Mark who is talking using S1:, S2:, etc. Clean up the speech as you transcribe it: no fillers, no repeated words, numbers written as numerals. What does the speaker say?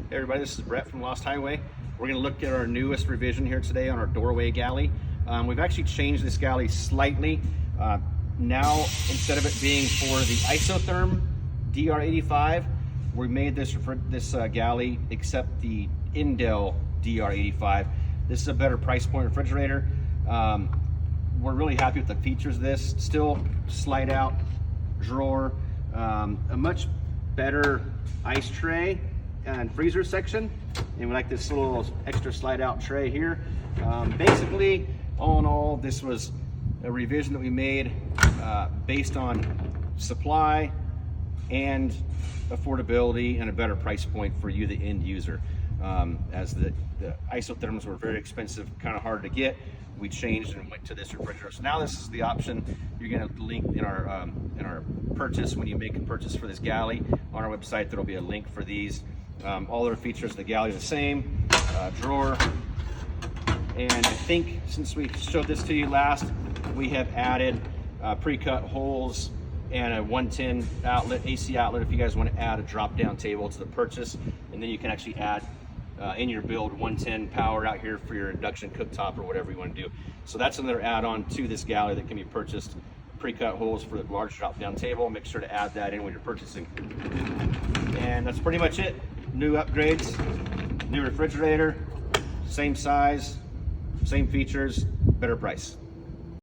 S1: Hey everybody, this is Brett from Lost Highway. We're going to look at our newest revision here today on our doorway galley. We've actually changed this galley slightly. Now, instead of it being for the isotherm DR85, we made this galley accept the Indel DR85. This is a better price point refrigerator. We're really happy with the features of this. Still slide out drawer, a much better ice tray and freezer section, and we like this little extra slide out tray here. Basically, all in all, this was a revision that we made based on supply and affordability and a better price point for you, the end user. As the isotherms were very expensive, kind of hard to get, we changed and went to this refrigerator. So now this is the option. You're going to link in our purchase, when you make a purchase for this galley on our website, there'll be a link for these. All their features of the galley are the same. Drawer, and I think since we showed this to you last, we have added pre-cut holes and a 110 outlet, AC outlet, if you guys want to add a drop-down table to the purchase. And then you can actually add in your build 110 power out here for your induction cooktop or whatever you want to do. So that's another add-on to this galley that can be purchased. Pre-cut holes for the large drop-down table. Make sure to add that in when you're purchasing. And that's pretty much it. New upgrades, new refrigerator, same size, same features, better price.